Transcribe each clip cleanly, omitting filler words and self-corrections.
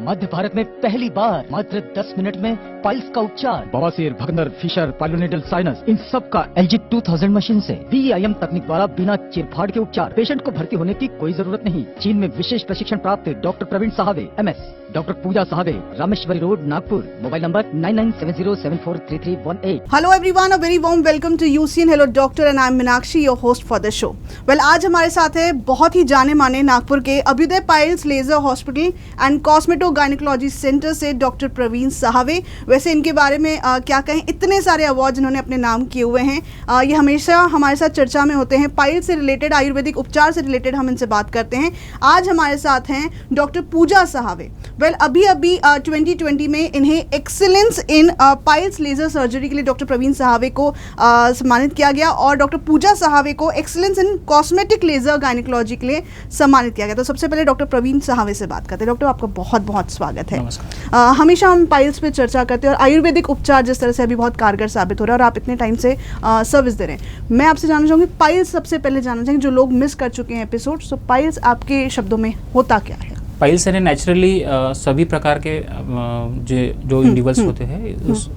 मध्य भारत में पहली बार मात्र 10 मिनट में पाइल्स का उपचार, बवासीर, भगंदर, फिशर, पाइलोनेडल साइनस, इन सब का LG 2000 मशीन से VIM तकनीक द्वारा बिना चीरफाड़ के उपचार। पेशेंट को भर्ती होने की कोई जरूरत नहीं। चीन में विशेष प्रशिक्षण प्राप्त doctor Praveen Sahave MS, doctor Pooja Sahave, Rameshwari road, Nagpur. Mobile number 9970743318। Hello everyone, a very warm welcome to UCN Hello Doctor and I'm Meenakshi, your host for the show. Well, आज हमारे साथ है बहुत ही जाने माने नागपुर के Abhyuday piles laser hospital and cosmeto gynaecology centre से doctor Praveen Sahave. वैसे इनके बारे में क्या कहें, इतने सारे अवार्ड जिन्होंने अपने नाम किए हुए हैं। ये हमेशा हमारे साथ चर्चा में होते हैं। पाइल्स से रिलेटेड, आयुर्वेदिक उपचार से रिलेटेड हम इनसे बात करते हैं। आज हमारे साथ हैं डॉक्टर पूजा साहवे। वेल, अभी 2020 में इन्हें excellence in piles laser surgery के लिए डॉक्टर प्रवीण साहवे को सम्मानित किया गया और डॉक्टर पूजा साहवे को excellence in cosmetic laser gynaecology के लिए सम्मानित किया गया। तो सबसे पहले डॉक्टर प्रवीण साहवे से बात करते हैं। डॉक्टर, आपका बहुत बहुत स्वागत है। हमेशा हम पाइल्स पे चर्चा करते हैं और आयुर्वेदिक उपचार जिस तरह से अभी बहुत कारगर साबित हो रहा है और आप इतने टाइम से सर्विस दे रहे हैं। मैं आपसे जानना चाहूँगी, पाइल्स सबसे पहले जानना चाहेंगे, जो लोग मिस कर चुके हैं एपिसोड, तो पाइल्स आपके शब्दों में होता क्या है? पाइल्स यानी नेचुरली सभी प्रकार के जो इंडिविजुअल्स होते हैं उस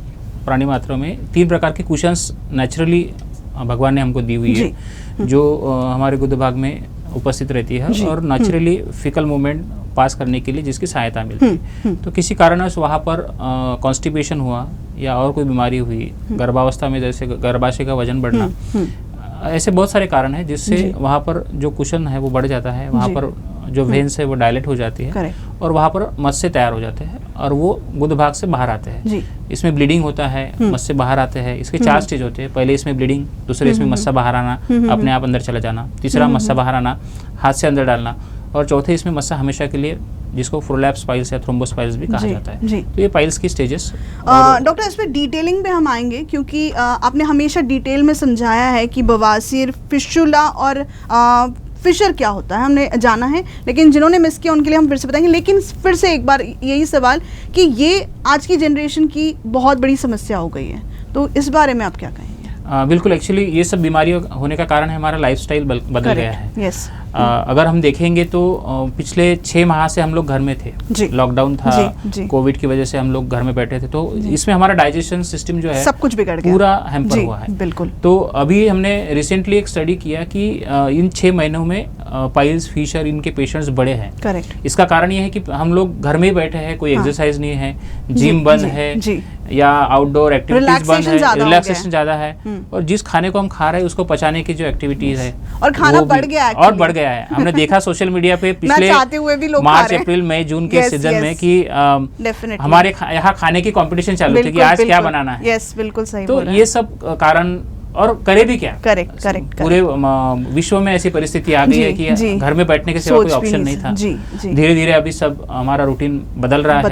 प्राणी मात्रा में 3 प्रकार के कुशंस नेचुरली भगवान ने हमको दी हुई है, जो हमारे गुद भाग में उपस्थित रहती है और नेचुरली फिकल मूवमेंट पास करने के लिए जिसकी सहायता मिलती है। तो किसी कारणवश वहाँ पर कॉन्स्टिपेशन हुआ या और कोई बीमारी हुई, गर्भावस्था में जैसे गर्भाशय का वजन बढ़ना, ऐसे बहुत सारे कारण हैं जिससे वहाँ पर जो कुशन है वो बढ़ जाता है, वहाँ पर जो वेन्स है वो डायलेट हो जाती है और वहाँ पर मस्से तैयार हो जाते हैं और वो गुद भाग से बाहर आते हैं। इसमें ब्लीडिंग होता है, मस्से बाहर आते हैं। इसके 4 स्टेज होते हैं। पहले इसमें ब्लीडिंग, दूसरे इसमें मस्सा बाहर आना, अपने आप अंदर चला जाना, तीसरा मस्सा बाहर आना, हाथ से अंदर डालना, और चौथे इसमें मस्सा हमेशा के लिए, जिसको प्रोलैप्स पाइल्स या थ्रोम्बोस पाइल्स भी कहा जाता है। तो ये पाइल्स की स्टेजेस। डॉक्टर, इस पे डिटेलिंग पे हम आएंगे क्योंकि आपने हमेशा डिटेल में समझाया है कि बवासीर, फिशुला और फिशर क्या होता है, हमने जाना है, लेकिन जिन्होंने मिस किया उनके लिए हम फिर से बताएंगे। लेकिन फिर से एक बार यही सवाल कि ये आज की जनरेशन की बहुत बड़ी समस्या हो गई है, तो इस बारे में आप क्या कहेंगे? बिल्कुल, एक्चुअली ये सब बीमारियों होने का कारण है हमारा लाइफस्टाइल बदल गया है। अगर हम देखेंगे तो पिछले 6 माह से हम लोग घर में थे, लॉकडाउन था, कोविड की वजह से हम लोग घर में बैठे थे, तो इसमें हमारा डाइजेशन सिस्टम जो है सब कुछ बिगड़ गया, पूरा हैम्पर हुआ है। बिल्कुल। तो अभी हमने रिसेंटली एक स्टडी किया कि इन 6 महीनों में पाइल्स, फिशर, इनके पेशेंट्स बढ़े हैं। करेक्ट। इसका कारण ये है कि हम लोग घर में ही बैठे हैं, कोई एक्सरसाइज नहीं है, जिम बंद है या आउटडोर एक्टिविटीज बंद है, रिलैक्सेशन ज्यादा है, और जिस खाने को हम खा रहे हैं उसको पचाने की जो एक्टिविटीज है और खाना बढ़ गया है। हमने देखा सोशल मीडिया पे पिछले मार्च, अप्रैल, मई, जून के सीजन में कि हमारे यहाँ खाने की कंपटीशन चालू थी कि आज क्या बनाना है। यस, बिल्कुल सही। तो ये सब कारण, और करे भी क्या, करेक्ट पूरे विश्व में ऐसी परिस्थिति आ गई है कि घर में बैठने के सिवा कोई ऑप्शन नहीं था। धीरे धीरे अभी सब हमारा रूटीन बदल रहा है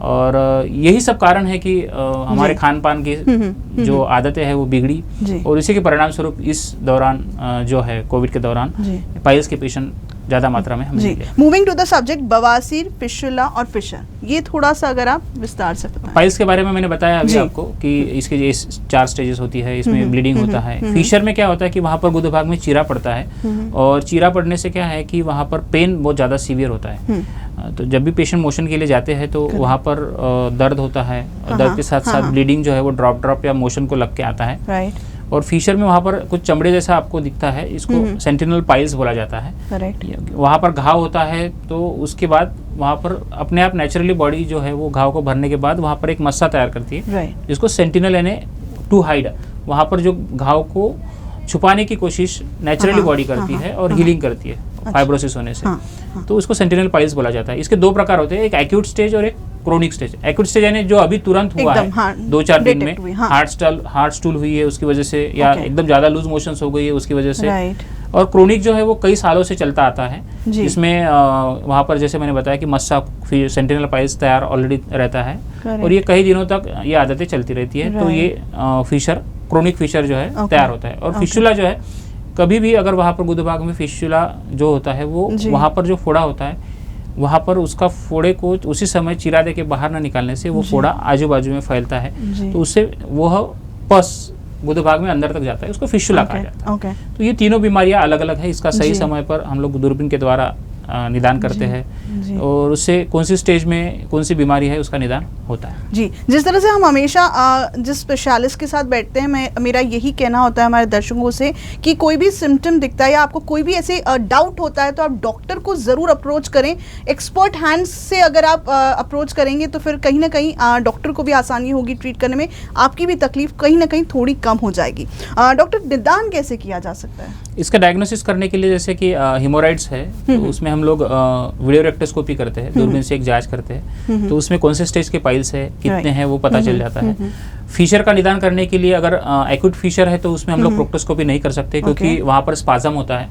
और यही सब कारण है कि हमारे खान पान की जो आदतें हैं वो बिगड़ी और इसी के परिणाम स्वरूप इस दौरान जो है कोविड के दौरान पाइल्स के पेशेंट ज्यादा मात्रा में हमने लिया। मूविंग टू द सब्जेक्ट बवासीर, फिशुला और फिशर, ये थोड़ा सा अगर आप विस्तार से बताएं। पाइल्स के बारे में मैंने बताया अभी आपको कि इसके ये 4 स्टेजेस होती है, इसमें ब्लीडिंग होता है। फिशर में क्या होता है कि वहाँ पर गुद भाग में चीरा पड़ता है और चीरा पड़ने से क्या है कि वहाँ पर पेन बहुत ज़्यादा सीवियर होता है। तो जब भी पेशेंट मोशन के लिए जाते हैं तो वहाँ पर दर्द होता है और दर्द के साथ साथ ब्लीडिंग जो है वो ड्रॉप या मोशन को लग के आता है। और फिशर में वहाँ पर कुछ चमड़े जैसा आपको दिखता है, इसको सेंटिनल पाइल्स बोला जाता है। वहाँ पर घाव होता है तो उसके बाद वहाँ पर अपने आप नेचुरली बॉडी जो है वो घाव को भरने के बाद वहाँ पर एक मस्सा तैयार करती है, जिसको सेंटिनल यानी टू हाइड, वहाँ पर जो घाव को छुपाने की कोशिश नेचुरली बॉडी करती है और हीलिंग करती है फाइब्रोसिस होने से। तो उसको सेंटिनल पाइल्स बोला जाता है। इसके 2 प्रकार होते हैं, एक एक्यूट स्टेज और एक क्रोनिक स्टेज। एक्यूट स्टेज यानी जो अभी तुरंत हुआ है, 2-4 दिन में हार्ट स्टूल हुई है उसकी वजह से, या एकदम ज्यादा लूज मोशंस हो गई है उसकी वजह से। और क्रोनिक जो है वो कई सालों से चलता आता है, जिसमें वहाँ पर जैसे मैंने बताया कि मस्सा, सेंटिनल पाइल्स तैयार ऑलरेडी रहता है और ये कई दिनों तक ये आदतें चलती रहती है। तो ये फिशर, क्रोनिक फिशर जो है तैयार होता है। और फिशुला जो है, कभी भी अगर वहाँ पर गुद भाग में फिशुला जो होता है वो वहाँ पर जो फोड़ा होता है, वहाँ पर उसका फोड़े को उसी समय चीरा दे के बाहर ना निकालने से वो फोड़ा आजू बाजू में फैलता है, तो उससे वह पस गुद भाग में अंदर तक जाता है, उसको फिशुला कहा जाता है। तो ये तीनों बीमारियां अलग अलग है। इसका सही समय पर हम लोग दूरबीन के द्वारा निदान करते हैं जी। और उससे कौन सी स्टेज में कौन सी बीमारी है उसका निदान होता है। जी, जिस तरह से हम हमेशा जिस स्पेशलिस्ट के साथ बैठते हैं, मेरा यही कहना होता है हमारे दर्शकों से कि कोई भी सिम्टम दिखता है या आपको कोई भी ऐसे डाउट होता है तो आप डॉक्टर को ज़रूर अप्रोच करें। एक्सपर्ट हैंड्स से अगर आप अप्रोच करेंगे तो फिर कहीं ना कहीं डॉक्टर को भी आसानी होगी ट्रीट करने में, आपकी भी तकलीफ कहीं ना कहीं थोड़ी कम हो जाएगी। डॉक्टर, निदान कैसे किया जा सकता है? इसका डायग्नोसिस करने के लिए जैसे कि हिमोराइड्स है तो उसमें हम लोग वीडियो रेक्टोस्कोपी करते हैं, दूरबीन से एक जांच करते हैं तो उसमें कौन से स्टेज के पाइल्स है, कितने हैं वो पता चल जाता है। फीशर का निदान करने के लिए अगर एक्यूट फीशर है तो उसमें हम लोग प्रोक्टोस्कोपी नहीं कर सकते क्योंकि वहाँ पर स्पाज्म होता है,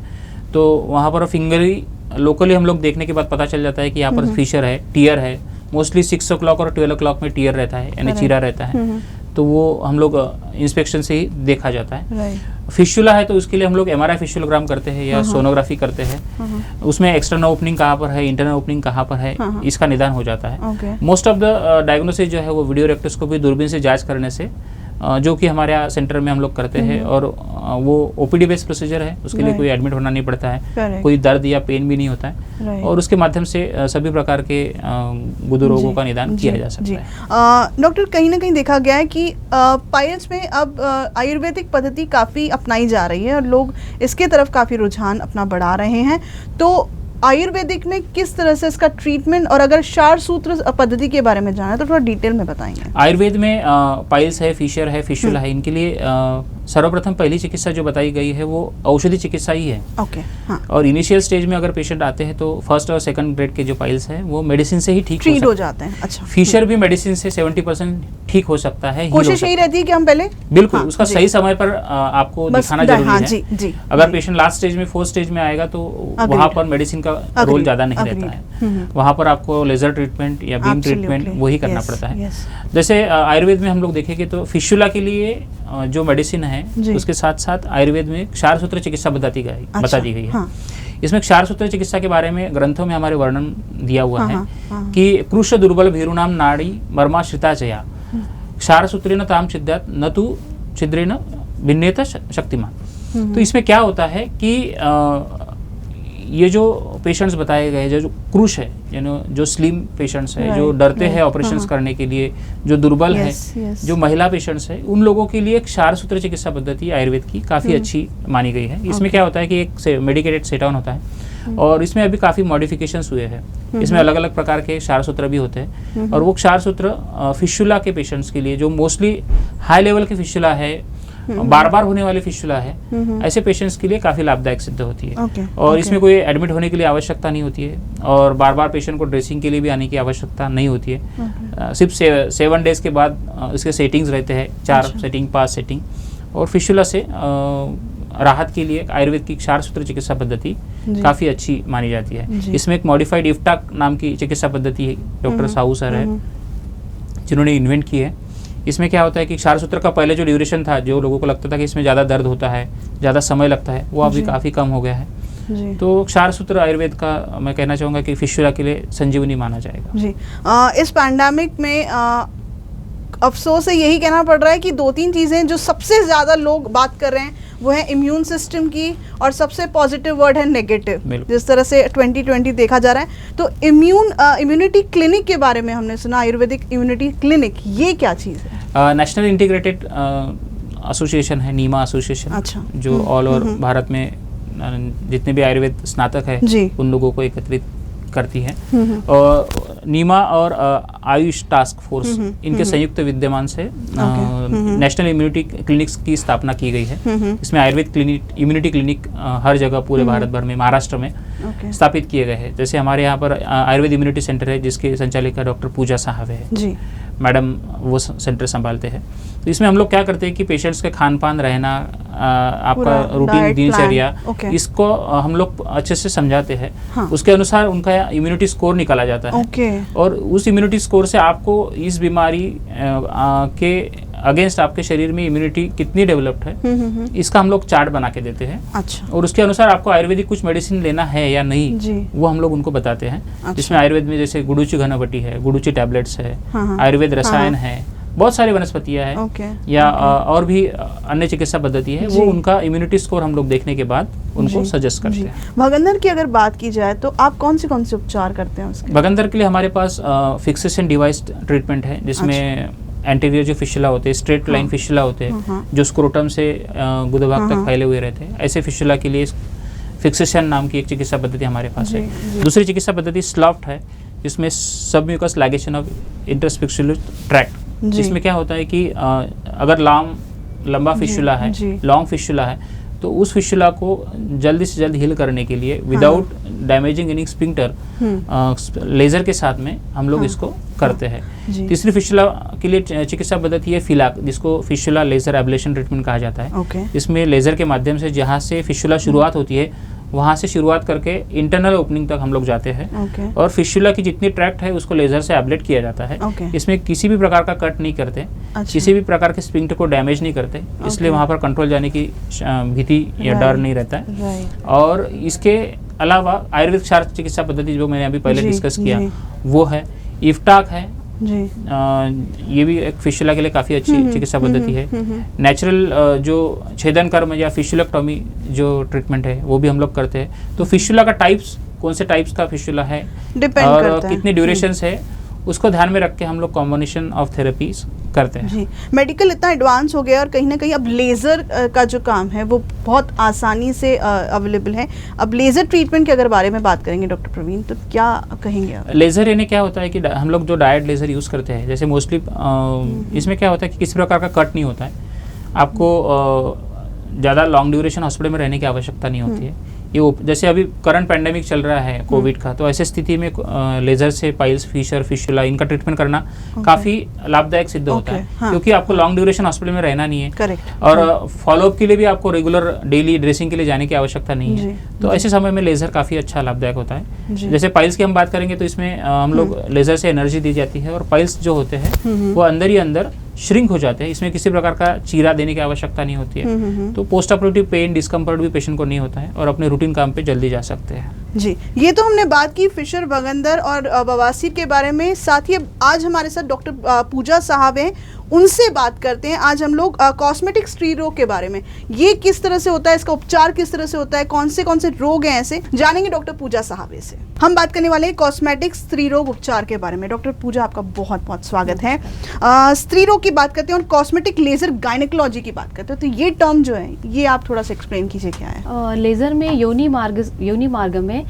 तो वहाँ पर फिंगरी लोकली हम लोग देखने के बाद पता चल जाता है कि यहाँ पर फीशर है, टीयर है। मोस्टली 6 o'clock और 12 o'clock में टीयर रहता है यानी चीरा रहता है, तो वो हम लोग इंस्पेक्शन से ही देखा जाता है। फिशुला है तो उसके लिए हम लोग MRI फिशुलोग्राम करते हैं या सोनोग्राफी करते हैं, उसमें एक्सटर्नल ओपनिंग कहाँ पर है, इंटरनल ओपनिंग कहाँ पर है, इसका निदान हो जाता है। मोस्ट ऑफ द डायग्नोसिस जो है वो वीडियो रेक्टोस्कोपी दूरबीन से जांच करने से, जो कि हमारे यहाँ सेंटर में हम लोग करते हैं, और वो OPD बेस्ड प्रोसीजर है, उसके लिए कोई एडमिट होना नहीं पड़ता है, कोई दर्द या पेन भी नहीं होता है, और उसके माध्यम से सभी प्रकार के गुदे रोगों का निदान किया जा सकता है। डॉक्टर, कहीं ना कहीं देखा गया है कि पाइल्स में अब आयुर्वेदिक पद्धति काफ़ी अपनाई जा रही है और लोग इसके तरफ काफ़ी रुझान अपना बढ़ा रहे हैं, तो आयुर्वेदिक में किस तरह से इसका ट्रीटमेंट, और अगर क्षार सूत्र पद्धति के बारे में जाना तो थोड़ा डिटेल में बताएंगे। आयुर्वेद में पाइल्स है, फिशर है, फिशुला है, इनके लिए सर्वप्रथम पहली चिकित्सा जो बताई गई है वो औषधि चिकित्सा ही है। ओके, हाँ। और इनिशियल स्टेज में अगर पेशेंट आते हैं तो फर्स्ट और सेकंड ग्रेड के जो पाइल्स है वो मेडिसिन से ही ठीक ट्रीट हो जाते हैं। अच्छा, फिशर भी मेडिसिन से 70% ठीक हो सकता है। कोशिश यही रहती है कि हम पहले बिल्कुल उसका सही समय पर आपको दिखाना जरूरी है। जी, जी, अगर पेशेंट लास्ट स्टेज में 4th स्टेज में आएगा तो वहाँ पर मेडिसिन का रोल ज्यादा नहीं रहता है, वहाँ पर आपको लेजर ट्रीटमेंट या बीम ट्रीटमेंट वही करना पड़ता है। जैसे आयुर्वेद में हम लोग देखेंगे तो फिशुला के लिए जो मेडिसिन है उसके साथ साथ आयुर्वेद में क्षार सूत्र चिकित्सा बता दी गई है। इसमें क्षार सूत्र चिकित्सा के बारे में ग्रंथों में हमारे वर्णन दिया हुआ है कि कृष दुर्बल भीरुनाम नाड़ी मर्माश्रिता चया क्षार सूत्रेण ताम छिद्यात् न तु छिद्रेण भिन्नेत शक्तिमान। तो इसमें क्या होता है कि ये जो पेशेंट्स बताए गए जो क्रूश है, यानी जो स्लिम पेशेंट्स है, जो डरते हैं ऑपरेशंस करने के लिए, जो दुर्बल है, जो महिला पेशेंट्स है, उन लोगों के लिए क्षार सूत्र चिकित्सा पद्धति आयुर्वेद की काफ़ी अच्छी मानी गई है। इसमें क्या होता है कि एक मेडिकेटेड सेट डाउन होता है और इसमें अभी काफ़ी मॉडिफिकेशंस हुए हैं, इसमें अलग अलग प्रकार के क्षार सूत्र भी होते हैं, और वो क्षार सूत्र फिशुला के पेशेंट्स के लिए जो मोस्टली हाई लेवल के फिशुला है, बार बार होने वाले फिशुला है, ऐसे पेशेंट्स के लिए काफ़ी लाभदायक सिद्ध होती है। और इसमें कोई एडमिट होने के लिए आवश्यकता नहीं होती है और बार बार पेशेंट को ड्रेसिंग के लिए भी आने की आवश्यकता नहीं होती है। सिर्फ 7 डेज के बाद इसके सेटिंग्स रहते हैं, 4 सेटिंग, 5 सेटिंग, और फिशुला से राहत के लिए आयुर्वेद की क्षार सूत्र चिकित्सा पद्धति काफ़ी अच्छी मानी जाती है। इसमें एक मॉडिफाइड इफ्टा नाम की चिकित्सा पद्धति डॉक्टर साहू सर है जिन्होंने इन्वेंट की है। इसमें क्या होता है कि क्षार सूत्र का पहले जो ड्यूरेशन था, जो लोगों को लगता था कि इसमें ज़्यादा दर्द होता है, ज़्यादा समय लगता है, वो अभी काफ़ी कम हो गया है। तो क्षार सूत्र आयुर्वेद का मैं कहना चाहूँगा कि फिशुला के लिए संजीवनी माना जाएगा। जी, इस पैंडेमिक में अफसोस से यही कहना पड़ रहा है कि 2-3 चीज़ें जो सबसे ज़्यादा लोग बात कर रहे हैं वो है इम्यून सिस्टम की, और सबसे पॉजिटिव वर्ड है नेगेटिव। जिस तरह से 2020 देखा जा रहा है, तो इम्यूनिटी क्लिनिक के बारे में हमने सुना, आयुर्वेदिक इम्यूनिटी क्लिनिक, ये क्या चीज़ है? नेशनल इंटीग्रेटेड एसोसिएशन है, नीमा एसोसिएशन। अच्छा। जो ऑल ओवर भारत में जितने भी आयुर्वेद स्नातक है उन लोगों को एकत्रित करती है, और नीमा और आयुष टास्क फोर्स इनके संयुक्त विद्यमान से नेशनल इम्यूनिटी क्लिनिक्स की स्थापना की गई है। इसमें आयुर्वेद इम्यूनिटी क्लिनिक हर जगह पूरे भारत भर में, महाराष्ट्र में स्थापित किए गए हैं। जैसे हमारे यहाँ पर आयुर्वेद इम्यूनिटी सेंटर है जिसके संचालिका डॉक्टर पूजा साहब है, मैडम वो सेंटर संभालते हैं। तो इसमें हम लोग क्या करते हैं कि पेशेंट्स के खान पान, रहना, आपका रूटीन दिनचर्या, इसको हम लोग अच्छे से समझाते हैं। उसके अनुसार उनका इम्यूनिटी स्कोर निकाला जाता है, और उस इम्यूनिटी स्कोर से आपको इस बीमारी के अगेंस्ट आपके शरीर में इम्यूनिटी कितनी डेवलप्ड है इसका हम लोग चार्ट बना के देते हैं। अच्छा। और उसके अनुसार आपको आयुर्वेदिक कुछ मेडिसिन लेना है या नहीं वो हम लोग उनको बताते हैं। जिसमें आयुर्वेद में जैसे गुडुची घनवटी है, गुडुची टैबलेट्स है, आयुर्वेद रसायन है, बहुत सारी वनस्पतियां हैं ओके या और भी अन्य चिकित्सा पद्धति है, जी। वो उनका इम्यूनिटी स्कोर हम लोग देखने के बाद उनको जी, सजेस्ट करते जी। हैं। भगंदर की अगर बात की जाए तो आप कौन से उपचार करते हैं उसके? भगंदर के लिए हमारे पास फिक्सेशन डिवाइस ट्रीटमेंट है, जिसमें एंटीरियर जो फिशुला होते हैं, स्ट्रेट लाइन फिशुला होते हैं, जो स्क्रोटम से गुदभाग तक फैले हुए रहते हैं, ऐसे फिशुला के लिए फिक्सेशन नाम की एक चिकित्सा पद्धति हमारे पास है। दूसरी चिकित्सा पद्धति स्लॉफ्ट है, जिसमें सबम्यूकस लाइगेशन ऑफ इंटरस्पिक्सुलर ट्रैक्ट, जिसमें क्या होता है कि अगर लंबा फिशुला है, लॉन्ग फिशुला है, तो उस फिशुला को जल्दी से जल्द हील करने के लिए without damaging any sphincter laser के साथ में हम लोग इसको करते हैं। तीसरी फिशुला के लिए चिकित्सा पद्धति है फिलाक, जिसको फिशुला लेजर एब्लेशन ट्रीटमेंट कहा जाता है। इसमें लेजर के माध्यम से जहाँ से फिशुला शुरुआत होती है वहाँ से शुरुआत करके इंटरनल ओपनिंग तक हम लोग जाते हैं और फिशुला की जितनी ट्रैक्ट है उसको लेजर से एब्लेट किया जाता है। इसमें किसी भी प्रकार का कट नहीं करते, किसी भी प्रकार के स्पिंक्टर को डैमेज नहीं करते, इसलिए वहाँ पर कंट्रोल जाने की भीति या डर नहीं रहता है। और इसके अलावा आयुर्वेद क्षार चिकित्सा पद्धति जो मैंने अभी पहले डिस्कस किया वो है, इफ्टाक है जी। ये भी एक फिशुला के लिए काफ़ी अच्छी चिकित्सा पद्धति है। नेचुरल जो छेदन कर्म या फिशुलेक्टॉमी जो ट्रीटमेंट है वो भी हम लोग करते हैं। तो फिशुला का टाइप्स, कौन से टाइप्स का फिशुला है और कितनी ड्यूरेशंस है, उसको ध्यान में रख के हम लोग कॉम्बिनेशन ऑफ थेरेपीज करते हैं। जी, मेडिकल इतना एडवांस हो गया और कहीं ना कहीं अब लेज़र का जो काम है वो बहुत आसानी से अवेलेबल है। अब लेज़र ट्रीटमेंट के अगर बारे में बात करेंगे डॉक्टर प्रवीण, तो क्या कहेंगे आप? लेज़र यानी क्या होता है कि हम लोग जो डायरेक्ट लेज़र यूज़ करते हैं, जैसे मोस्टली इसमें क्या होता है कि किसी प्रकार का कट नहीं होता है, आपको ज़्यादा लॉन्ग ड्यूरेशन हॉस्पिटल में रहने की आवश्यकता नहीं होती है। ये जैसे अभी करंट पैंडेमिक चल रहा है कोविड का, तो ऐसे स्थिति में लेजर से पाइल्स, फिशर, फिशुला इनका ट्रीटमेंट करना काफ़ी लाभदायक सिद्ध होता है, क्योंकि आपको लॉन्ग ड्यूरेशन हॉस्पिटल में रहना नहीं है। करेक्ट। और फॉलोअप के लिए भी आपको रेगुलर डेली ड्रेसिंग के लिए जाने की आवश्यकता नहीं है। तो ऐसे समय में लेज़र काफ़ी अच्छा लाभदायक होता है। जैसे पाइल्स की हम बात करेंगे तो इसमें हम लोग लेज़र से एनर्जी दी जाती है और पाइल्स जो होते हैं वो अंदर ही अंदर श्रिंक हो जाते हैं। इसमें किसी प्रकार का चीरा देने की आवश्यकता नहीं होती है, तो पोस्ट ऑपरेटिव पेन, डिस्कम्फर्ट भी पेशेंट को नहीं होता है और अपने रूटीन काम पे जल्दी जा सकते हैं। जी, ये तो हमने बात की फिशर, भगंदर और बवासीर के बारे में। साथ ही आज हमारे साथ डॉक्टर पूजा साहब हैं, उनसे बात करते हैं। आज हम लोग कॉस्मेटिक स्त्री रोग के बारे में, ये किस तरह से होता है, इसका उपचार किस तरह से होता है, कौन से रोग हैं ऐसे, जानेंगे डॉक्टर पूजा साहब से। हम बात करने वाले हैं कॉस्मेटिक स्त्री रोग उपचार के बारे में। डॉक्टर पूजा, आपका बहुत बहुत स्वागत है। स्त्री रोग की बात करते हैं और कॉस्मेटिक लेजर गायनेकोलॉजी की बात करते हैं, तो ये टर्म जो है ये आप थोड़ा सा एक्सप्लेन कीजिए क्या है। लेजर में योनि मार्ग में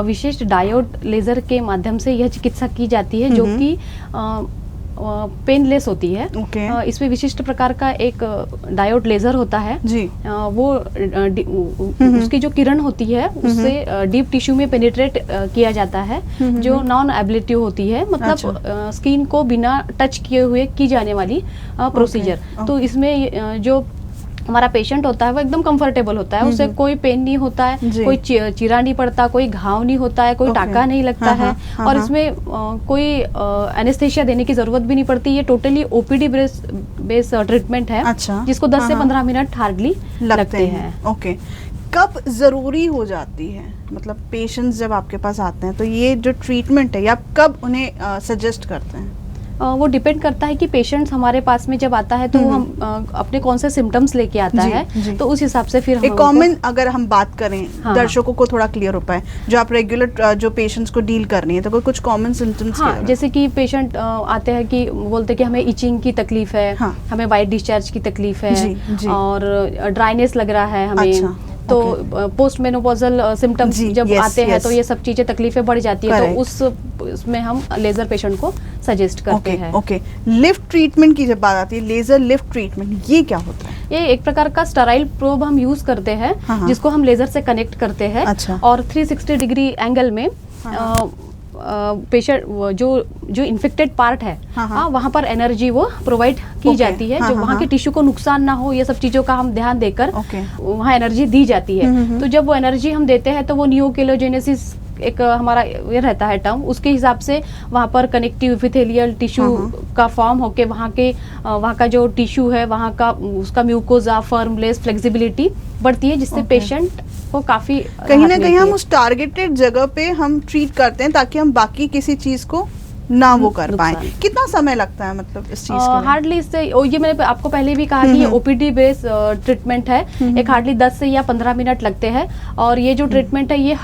विशेष डायोड लेजर के माध्यम से यह चिकित्सा की जाती है, जो कि पेनलेस होती है। इसमें विशिष्ट प्रकार का एक डायोड लेजर होता है जी। वो उसकी जो किरण होती है उससे डीप टिश्यू में पेनिट्रेट किया जाता है, जो नॉन एब्लेटिव होती है, मतलब स्किन को बिना टच किए हुए की जाने वाली प्रोसीजर। तो इसमें जो हमारा पेशेंट होता है वो एकदम कंफर्टेबल होता है, उसे कोई पेन नहीं होता है, कोई चीरा नहीं पड़ता, कोई घाव नहीं होता है, कोई टाका नहीं लगता है, और इसमें कोई एनेस्थेशिया देने की जरूरत भी नहीं पड़ती। ये टोटली ओपीडी बेस ट्रीटमेंट है, जिसको 10 से 15 मिनट हार्डली लगते हैं। ओके, कब ज़रूरी हो जाती है, मतलब पेशेंट्स जब आपके पास आते हैं तो ये जो ट्रीटमेंट है, आप कब उन्हें सजेस्ट करते हैं? वो डिपेंड करता है कि पेशेंट्स हमारे पास में जब आता है तो हम अपने कौन से सिम्टम्स लेके आता है, तो उस हिसाब से फिर एक कॉमन अगर हम बात करें, दर्शकों को थोड़ा क्लियर हो पाए, जो आप रेगुलर जो पेशेंट्स को डील कर रही है, तो कुछ कॉमन सिम्टम्स। जैसे कि पेशेंट आते हैं कि बोलते हैं कि हमें इचिंग की तकलीफ है, हमें वाइट डिस्चार्ज की तकलीफ है, और ड्राइनेस लग रहा है हमें, तो पोस्ट मेनोपॉजल सिम्टम्स जब आते हैं तो ये सब चीजें तकलीफें बढ़ जाती है, तो उसमें हम लेजर पेशेंट को सजेस्ट करते हैं। ओके, लिफ्ट ट्रीटमेंट की जब बात आती है, लेजर लिफ्ट ट्रीटमेंट, ये क्या होता है? ये एक प्रकार का स्टेराइल प्रोब हम यूज करते हैं, जिसको हम लेजर से कनेक्ट करते हैं, और 360 डिग्री एंगल में पेशेंट जो इन्फेक्टेड पार्ट है वहाँ पर एनर्जी वो प्रोवाइड की जाती है, जो वहाँ के टिश्यू को नुकसान ना हो, ये सब चीजों का हम ध्यान देकर वहाँ एनर्जी दी जाती है। तो जब वो एनर्जी हम देते हैं तो वो न्यूक्लियोजेनेसिस एक हमारा ये रहता है टर्म, उसके हिसाब से वहाँ पर कनेक्टिव एपिथेलियल टिश्यू का फॉर्म होके वहाँ का जो टिश्यू है वहाँ का उसका म्यूकोजा, फर्मलेस, फ्लेक्सिबिलिटी बढ़ती है, जिससे पेशेंट को काफी कहीं ना कहीं हम उस टारगेटेड जगह पे हम ट्रीट करते हैं ताकि हम बाकी किसी चीज को ना वो कर नुकसान। पाए। कितना समय लगता है मतलब इस चीज के लिए? हार्डली इससे ये मैंने आपको पहले भी कहा कि ये ओपीडी बेस्ड ट्रीटमेंट है। एक हार्डली 10 से या 15 मिनट लगते हैं और ये जो ट्रीटमेंट है ये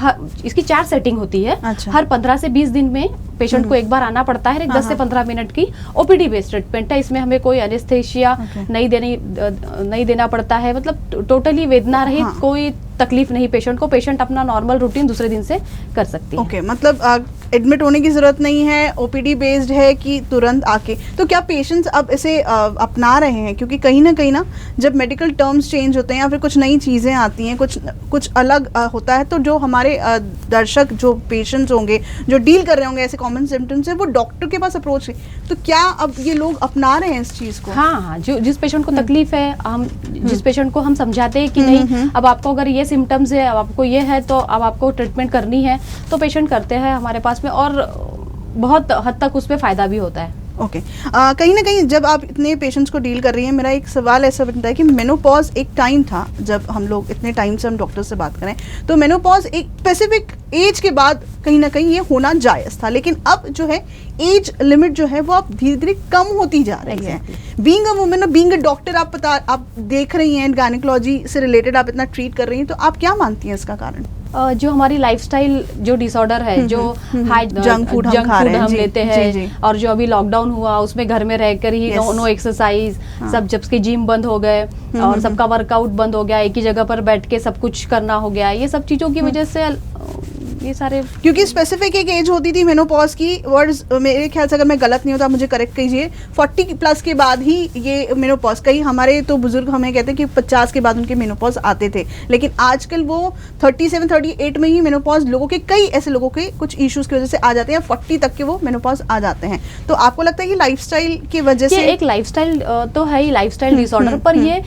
इसकी 4 सेटिंग होती है। अच्छा। हर 15 से 20 दिन में पेशेंट को एक बार आना पड़ता है। 10 से 15 मिनट की ओपीडी बेस्ड ट्रीटमेंट है। इसमें हमें कोई एनेस्थेशिया नहीं देना पड़ता है, मतलब टोटली वेदना रहित, कोई तकलीफ नहीं पेशेंट को। पेशेंट अपना नॉर्मल रूटीन दूसरे दिन से कर सकती है। ओके, मतलब एडमिट होने की जरूरत नहीं है, ओपीडी बेस्ड है कि तुरंत आके। तो क्या पेशेंट्स अब इसे अपना रहे हैं? क्योंकि कहीं ना जब मेडिकल टर्म्स चेंज होते हैं या फिर कुछ नई चीज़ें आती हैं, कुछ अलग होता है, तो जो हमारे दर्शक, जो पेशेंट्स होंगे, जो डील कर रहे होंगे ऐसे कॉमन सिम्टम्स से, वो डॉक्टर के पास अप्रोच है। तो क्या अब ये लोग अपना रहे हैं इस चीज़ को? हाँ, जो जिस पेशेंट को तकलीफ है, हम जिस पेशेंट को हम समझाते हैं कि नहीं अब आपको अगर ये सिम्टम्स है, अब आपको ये है, तो अब आपको ट्रीटमेंट करनी है, तो पेशेंट करते हैं हमारे पास में और बहुत हद तक उस पर फायदा भी होता है। ओके, कहीं ना कहीं जब आप इतने पेशेंट्स को डील कर रही हैं, मेरा एक सवाल ऐसा बनता है कि मेनोपॉज एक टाइम था, जब हम लोग इतने टाइम से हम डॉक्टर से बात करें तो मेनोपॉज एक स्पेसिफिक एज के बाद कहीं ना कहीं ये होना जायज़ था, लेकिन अब जो है एज लिमिट जो है वो अब धीरे धीरे कम होती जा रही है। बीइंग अ वुमेन और बीइंग अ डॉक्टर, आप देख रही हैं गायनेकोलॉजी से रिलेटेड, आप इतना ट्रीट कर रही हैं, तो आप क्या मानती हैं इसका कारण? जो हमारी लाइफस्टाइल जो डिसऑर्डर है, जो हाई जंक फूड हम लेते हैं, और जो अभी लॉकडाउन हुआ उसमें घर में रहकर ही नो एक्सरसाइज, सब जब के जिम बंद हो गए और सबका वर्कआउट बंद हो गया, एक ही जगह पर बैठ के सब कुछ करना हो गया, ये सब चीजों की वजह से ये सारे, क्योंकि स्पेसिफिक एक एज होती थी मेनोपॉज की, वर्ड्स मेरे ख्याल से, अगर मैं गलत नहीं होता मुझे करेक्ट कीजिए, 40 प्लस के बाद ही ये मेनोपॉज, कई हमारे तो बुजुर्ग हमें कहते हैं कि 50 के बाद उनके मेनोपॉज आते थे, लेकिन आजकल वो 37 38 में ही मेनोपॉज लोगों के, कई ऐसे लोगों के कुछ इश्यूज की वजह से आ जाते हैं, 40 तक के वो मेनोपॉज आ जाते हैं। तो आपको लगता है कि लाइफस्टाइल की वजह से? एक लाइफस्टाइल तो है ही, लाइफस्टाइल डिसऑर्डर, पर ये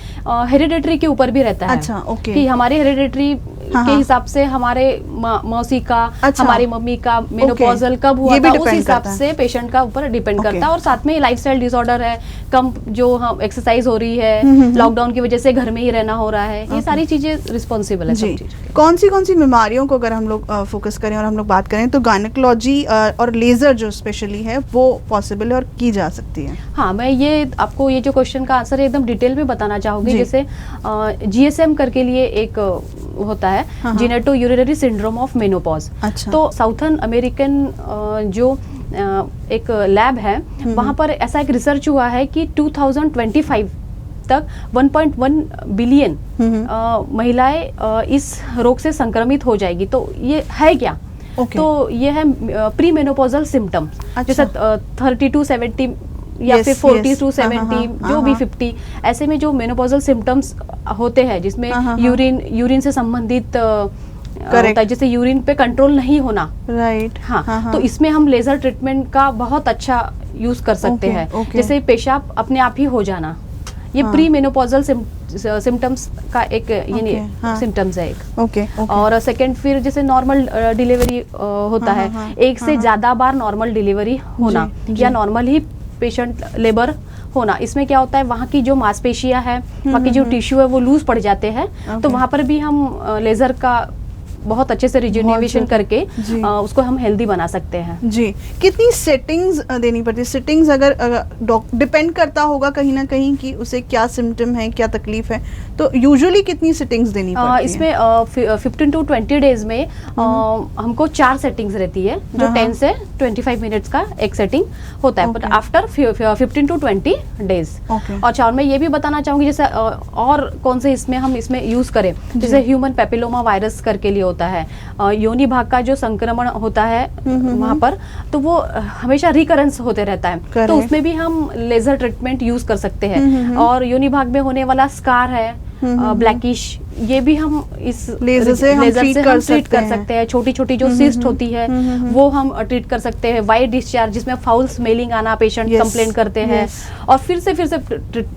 हेरिडेटरी के ऊपर भी रहता है। अच्छा, ओके, कि हमारे हेरिडेटरी के हिसाब से हमारे मौसी का, हमारी मम्मी का मेनोपॉजल कब हुआ था, उस हिसाब से पेशेंट का ऊपर डिपेंड करता है। और साथ में लाइफस्टाइल डिसऑर्डर है, कम जो हम एक्सरसाइज हो रही है, लॉकडाउन की वजह से घर में ही रहना हो रहा है, ये सारी चीजें रिस्पॉन्सिबल है सब चीज। कौन सी बीमारियों को अगर हम लोग फोकस करें और हम लोग बात करें तो गायनेकोलॉजी और लेजर जो स्पेशली है वो पॉसिबल है और की जा सकती है? हाँ, मैं ये आपको ये जो क्वेश्चन का आंसर एकदम डिटेल में बताना चाहूंगी। जैसे GSM करके लिए एक होता है, genito urinary syndrome of menopause. अच्छा। तो साउथर्न अमेरिकन जो एक लैब है, वहाँ पर ऐसा एक रिसर्च हुआ है कि 2025 तक 1.1 बिलियन महिलाएं इस रोग से संक्रमित हो जाएगी। तो ये है क्या? तो ये है प्री मेनोपॉजल सिम्टम, जैसे 30 to 70 या फिर 40 to 70, जो भी 50, ऐसे में जो मेनोपॉजल सिम्टम्स होते हैं, जिसमें यूरिन से संबंधित होता है, जैसे यूरिन पे कंट्रोल नहीं होना, राइट। हाँ, तो इसमें हम लेजर ट्रीटमेंट का बहुत अच्छा यूज कर सकते हैं। जैसे पेशाब अपने आप ही हो जाना, ये प्री मेनोपॉजल सिम्टम्स का एक सिम्टम्स है एक। और सेकंड, फिर जैसे नॉर्मल डिलीवरी होता है, एक से ज्यादा बार नॉर्मल डिलीवरी होना, या नॉर्मल ही पेशेंट लेबर होना। इसमें क्या होता है, वहाँ की जो मांसपेशियां है, वहाँ की जो टिश्यू है वो लूज पड़ जाते हैं, तो वहाँ पर भी हम लेजर का बहुत अच्छे से रिजुनेशन करके उसको हम हेल्दी बना सकते हैं। जी, कितनी सेटिंग्स देनी पड़ती है? सेटिंग्स अगर डिपेंड करता होगा कहीं ना कहीं कि उसे क्या सिम्टम है, क्या तकलीफ है, तो यूजुअली कितनी सेटिंग्स देनी पड़ती है? इसमें 15 to 20 डेज में हमको 4 सेटिंग्स रहती है, जो 10 से 25 मिनट्स का एक सेटिंग होता है, बट आफ्टर 15 to 20 डेज। और मैं ये भी बताना चाहूंगी, जैसे और कौन से हम इसमें यूज करें, जैसे ह्यूमन पेपिलोमा वायरस करके लिए होता है, योनि भाग का जो संक्रमण होता है वहां पर, तो वो हमेशा रिकरेंस होते रहता है, तो उसमें भी हम लेजर ट्रीटमेंट यूज कर सकते हैं। और योनि भाग में होने वाला स्कार है ब्लैकिश, ये भी हम इस लेजर से हम ट्रीट कर सकते हैं। छोटी छोटी जो सिस्ट होती है वो हम ट्रीट कर सकते हैं। वाइट डिस्चार्ज, जिसमें फाउल स्मेलिंग आना, पेशेंट कंप्लेन करते हैं, और फिर से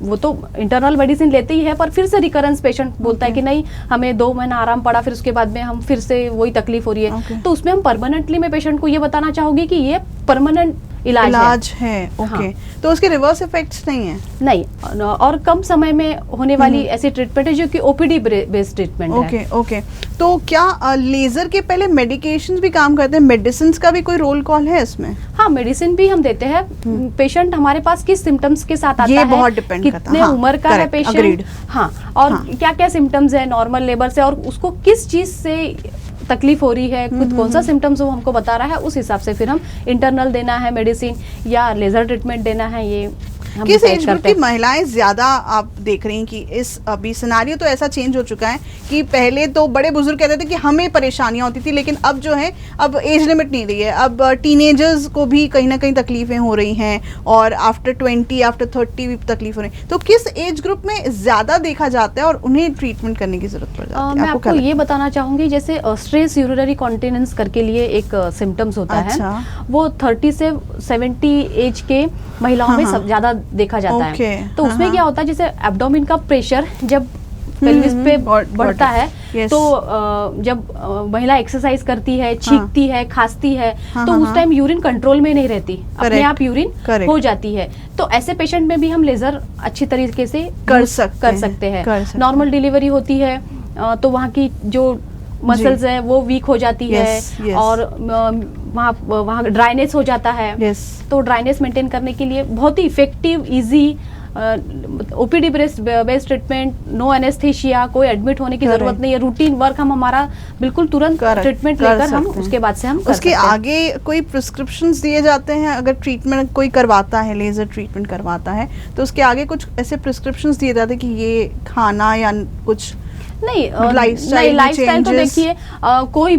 वो तो इंटरनल मेडिसिन लेते ही है, पर फिर से रिकरेंस पेशेंट बोलता है कि नहीं, हमें 2 महीना आराम पड़ा, फिर उसके बाद में हम फिर से वही तकलीफ हो रही है। तो उसमें हम परमानेंटली, मैं पेशेंट को ये बताना चाहूंगी कि ये परमानेंट इलाज है। ओके, तो उसके रिवर्स इफेक्ट्स नहीं है? नहीं, और कम समय में होने वाली ऐसी ट्रीटमेंट है जो कि ओपीडी बेस्ड ट्रीटमेंट है। ओके ओके, तो क्या लेजर के पहले मेडिकेशंस भी काम करते हैं? मेडिसिन का भी कोई रोल कॉल है इसमें? हाँ, मेडिसिन भी हम देते हैं। पेशेंट हमारे पास किस सिम्टम्स के साथ आता ये है, बहुत डिपेंड करता है। कितने हाँ, उम्र का है पेशेंट, हाँ, और क्या क्या सिम्टम्स है नॉर्मल लेबर से, और उसको किस चीज से तकलीफ हो रही है, खुद कौन सा सिम्टम्स वो हमको बता रहा है, उस हिसाब से फिर हम इंटरनल देना है मेडिसिन या लेजर ट्रीटमेंट देना है, ये हम किस डिसाइड एज ग्रुप करते की हैं। महिलाएं ज्यादा आप देख रही हैं कि इस अभी सिनारियो तो ऐसा चेंज हो चुका है कि पहले तो बड़े बुजुर्ग कहते थे कि हमें परेशानियां होती थी, लेकिन अब जो है अब एज लिमिट नहीं रही है, अब टीनेजर्स को भी कहीं ना कहीं तकलीफें हो रही हैं और आफ्टर 20 आफ्टर 30 भी तकलीफ हो रही है। तो किस एज ग्रुप में ज्यादा देखा जाता है और उन्हें ट्रीटमेंट करने की जरूरत पड़ जाती है? मैं आपको ये बताना चाहूंगी, जैसे स्ट्रेस यूरिनरी कॉन्टिनेंस करके लिए एक सिम्टम्स होता अच्छा। है, वो 30 से 70 एज के महिलाओं में सब ज्यादा देखा जाता है। तो उसमें क्या होता है, जैसे एब्डोमेन का प्रेशर जब पेल्विस पे बढ़ता है, तो जब महिला एक्सरसाइज करती है, छींकती है, खांसती है, तो उस टाइम यूरिन कंट्रोल में नहीं रहती, अपने आप यूरिन हो जाती है। तो ऐसे पेशेंट में भी हम लेजर अच्छी तरीके से कर सकते हैं। नॉर्मल डिलीवरी होती है तो वहाँ की जो मसल्स है वो वीक हो जाती है और वहाँ ड्राइनेस हो जाता है। तो ड्राइनेस मेंटेन करने के लिए बहुत ही effective, easy OPD based treatment, no anaesthesia, कोई एडमिट होने की जरूरत नहीं है, रूटीन वर्क हम हमारा बिल्कुल तुरंत ट्रीटमेंट लेकर हम उसके बाद से हम उसके आगे कोई प्रिस्क्रिप्शंस दिए जाते हैं? अगर ट्रीटमेंट कोई करवाता है, लेजर ट्रीटमेंट करवाता है, तो उसके आगे कुछ ऐसे प्रिस्क्रिप्शंस दिए जाते हैं कि ये खाना या कुछ? नहीं, लाइफस्टाइल तो देखिए कोई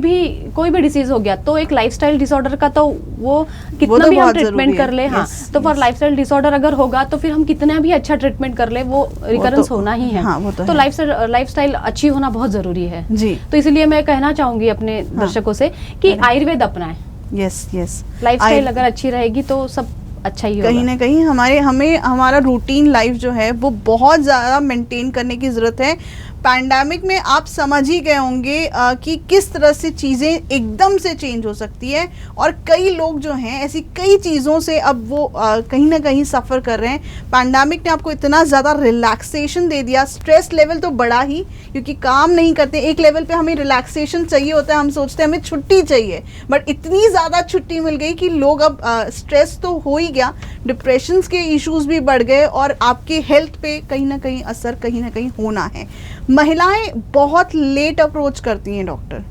भी डिसीज हो गया तो एक लाइफस्टाइल डिसऑर्डर का तो वो कितना भी हम ट्रीटमेंट कर ले, हाँ, तो फॉर लाइफस्टाइल डिसऑर्डर अगर होगा तो फिर हम कितना भी अच्छा ट्रीटमेंट कर ले वो रिकरेंस होना ही है। हाँ, तो लाइफस्टाइल अच्छी होना बहुत जरूरी है जी। तो इसलिए मैं कहना चाहूंगी अपने दर्शकों से कि आयुर्वेद अपनाएं। यस यस, लाइफस्टाइल अगर अच्छी रहेगी तो सब अच्छा ही होगा। कहीं ना कहीं हमें हमारा रूटीन लाइफ जो है वो बहुत ज़्यादा मेंटेन करने की ज़रूरत है। पैंडेमिक में आप समझ ही गए होंगे कि किस तरह से चीज़ें एकदम से चेंज हो सकती है और कई लोग जो हैं ऐसी कई चीज़ों से अब वो कहीं ना कहीं सफ़र कर रहे हैं। पैंडेमिक ने आपको इतना ज़्यादा रिलैक्सेशन दे दिया, स्ट्रेस लेवल तो बढ़ा ही, क्योंकि काम नहीं करते, एक लेवल पे हमें रिलैक्सेशन चाहिए होता है, हम सोचते हैं हमें छुट्टी चाहिए, बट इतनी ज़्यादा छुट्टी मिल गई कि लोग अब स्ट्रेस तो हो ही गया, डिप्रेशन के इश्यूज भी बढ़ गए और आपके हेल्थ पे कहीं ना कहीं असर कहीं ना कहीं होना है। महिलाएं बहुत लेट अप्रोच करती हैं डॉक्टर,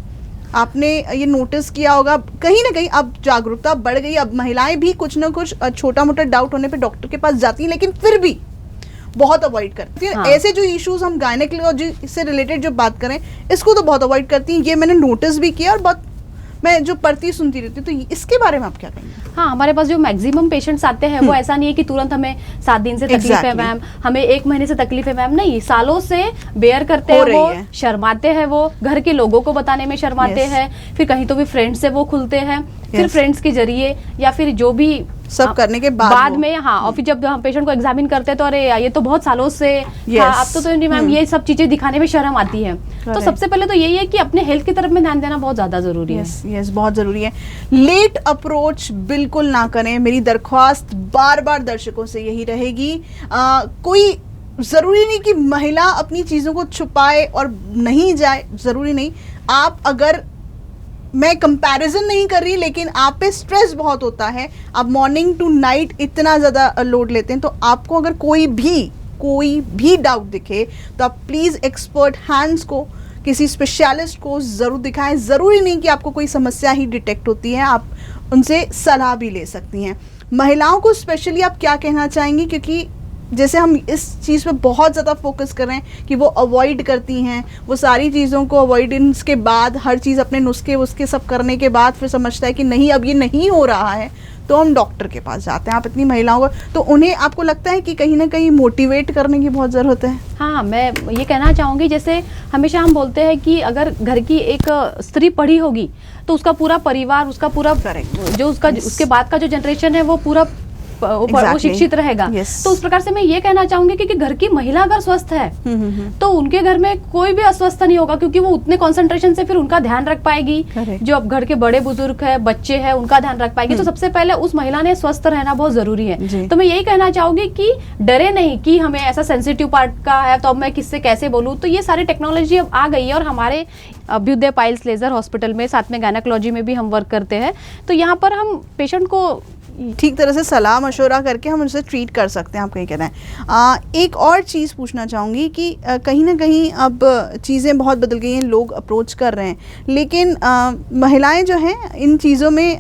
आपने ये नोटिस किया होगा, कहीं ना कहीं अब जागरूकता बढ़ गई, अब महिलाएं भी कुछ ना कुछ छोटा मोटा डाउट होने पे डॉक्टर के पास जाती हैं, लेकिन फिर भी बहुत अवॉइड करती हैं। हाँ। ऐसे जो इश्यूज हम गायनेकोलॉजी से रिलेटेड जो बात करें इसको तो बहुत अवॉइड करती हैं, ये मैंने नोटिस भी किया और बहुत मैं जो पढ़ती सुनती रहती हूँ। तो इसके बारे में आप क्या कहेंगे? हाँ, हमारे पास जो मैक्सिमम पेशेंट्स आते हैं वो ऐसा नहीं है कि तुरंत हमें 7 दिन से तकलीफ है मैम, हमें 1 महीने से तकलीफ है मैम, नहीं, सालों से बेयर करते हैं, वो शर्माते हैं, वो घर के लोगों को बताने में शर्माते हैं, फिर कहीं तो भी फ्रेंड्स से वो खुलते हैं, फिर फ्रेंड्स के जरिए या फिर जो भी सब करने के बाद में, हाँ, और फिर जब हम पेशेंट को एग्जामिन करते हैं तो अरे ये तो बहुत सालों से था, अब तो मैम ये सब चीजें दिखाने में शर्म आती है। तो सबसे पहले तो यही है कि अपने हेल्थ की तरफ में ध्यान देना बहुत ज्यादा जरूरी है। यस, बहुत जरूरी है। लेट अप्रोच बिल्कुल ना करें, मेरी दरख्वास्त बार बार दर्शकों से यही रहेगी। कोई जरूरी नहीं कि महिला अपनी चीजों को छुपाए और नहीं जाए, जरूरी नहीं। आप अगर, मैं कंपैरिजन नहीं कर रही, लेकिन आप पे स्ट्रेस बहुत होता है, आप मॉर्निंग टू नाइट इतना ज़्यादा लोड लेते हैं, तो आपको अगर कोई भी डाउट दिखे तो आप प्लीज़ एक्सपर्ट हैंड्स को, किसी स्पेशलिस्ट को ज़रूर दिखाएं। ज़रूरी नहीं कि आपको कोई समस्या ही डिटेक्ट होती है, आप उनसे सलाह भी ले सकती हैं। महिलाओं को स्पेशली आप क्या कहना चाहेंगी, क्योंकि जैसे हम इस चीज़ पे बहुत ज़्यादा फोकस कर रहे हैं कि वो अवॉइड करती हैं, वो सारी चीज़ों को अवॉइडेंस के बाद, हर चीज़ अपने नुस्खे उसके सब करने के बाद फिर समझता है कि नहीं अब ये नहीं हो रहा है, तो हम डॉक्टर के पास जाते हैं। आप इतनी महिलाओं को, तो उन्हें आपको लगता है कि कहीं ना कहीं मोटिवेट करने की बहुत ज़रूरत है? हाँ, मैं ये कहना चाहूँगी, जैसे हमेशा हम बोलते हैं कि अगर घर की एक स्त्री पढ़ी होगी तो उसका पूरा परिवार, उसका पूरा जो उसके बाद का जो जनरेशन है वो पूरा वो Exactly. शिक्षित रहेगा। Yes. तो उस प्रकार से मैं ये कहना चाहूंगी कि घर की महिला अगर स्वस्थ है तो उनके घर में कोई भी अस्वस्थता नहीं होगा, क्योंकि वो उतने कंसंट्रेशन से फिर उनका ध्यान रख पाएगी। Correct. जो अब घर के बड़े बुजुर्ग है, बच्चे हैं, उनका ध्यान रख पाएगी। तो सबसे पहले उस महिला ने स्वस्थ रहना बहुत जरूरी जी। है। तो मैं यही कहना चाहूंगी कि डरे नहीं कि हमें ऐसा सेंसिटिव पार्ट का है तो अब मैं किससे कैसे बोलूं। तो ये सारी टेक्नोलॉजी अब आ गई है और हमारे अभ्युदय पाइल्स लेजर हॉस्पिटल में साथ में गायनेकोलॉजी में भी हम वर्क करते हैं। तो यहाँ पर हम पेशेंट को ठीक तरह से सलाह मशवरा करके हम उनसे ट्रीट कर सकते हैं, आप कहीं कह रहे हैं। एक और चीज़ पूछना चाहूँगी कि कहीं ना कहीं अब चीज़ें बहुत बदल गई हैं, लोग अप्रोच कर रहे हैं, लेकिन महिलाएं जो हैं इन चीज़ों में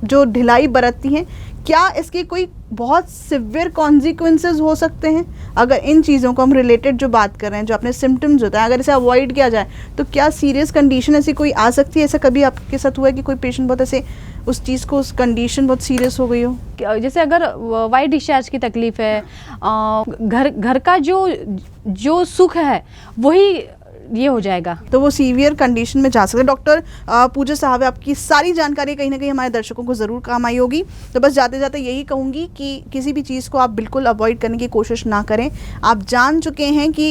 जो ढिलाई बरतती हैं, क्या इसके कोई बहुत सिवियर कॉन्सिक्वेंसेस हो सकते हैं? अगर इन चीज़ों को हम रिलेटेड जो बात कर रहे हैं, जो अपने सिम्टम्स होता है, अगर इसे अवॉइड किया जाए तो क्या सीरियस कंडीशन ऐसी कोई आ सकती है? ऐसा कभी आपके साथ हुआ है कि कोई पेशेंट बहुत ऐसे उस चीज़ को, उस कंडीशन बहुत सीरियस हो गई हो? जैसे अगर वाइट डिस्चार्ज की तकलीफ है, घर का जो सुख है वही ये हो जाएगा, तो वो सीवियर कंडीशन में जा सकते हैं। डॉक्टर पूजा साहब, आपकी सारी जानकारी कहीं ना कहीं हमारे दर्शकों को ज़रूर काम आई होगी। तो बस जाते जाते यही कहूँगी कि किसी भी चीज़ को आप बिल्कुल अवॉइड करने की कोशिश ना करें। आप जान चुके हैं कि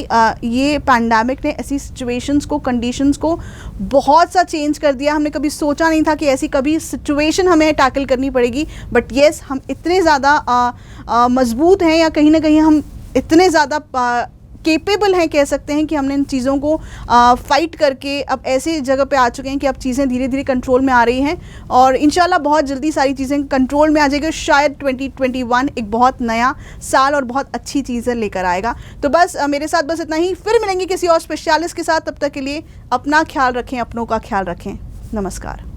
ये पैंडेमिक ने ऐसी सिचुएशंस को, कंडीशंस को बहुत सा चेंज कर दिया। हमने कभी सोचा नहीं था कि ऐसी कभी सिचुएशन हमें टैकल करनी पड़ेगी, बट येस, हम इतने ज़्यादा मजबूत हैं या कहीं ना कहीं हम इतने ज़्यादा केपेबल हैं, कह सकते हैं कि हमने इन चीज़ों को फाइट करके अब ऐसी जगह पे आ चुके हैं कि अब चीज़ें धीरे धीरे कंट्रोल में आ रही हैं और इंशाल्लाह बहुत जल्दी सारी चीज़ें कंट्रोल में आ जाएगी। शायद 2021 एक बहुत नया साल और बहुत अच्छी चीज़ें लेकर आएगा। तो बस मेरे साथ बस इतना ही, फिर मिलेंगे किसी और स्पेशलिस्ट के साथ। तब तक के लिए अपना ख्याल रखें, अपनों का ख्याल रखें। नमस्कार।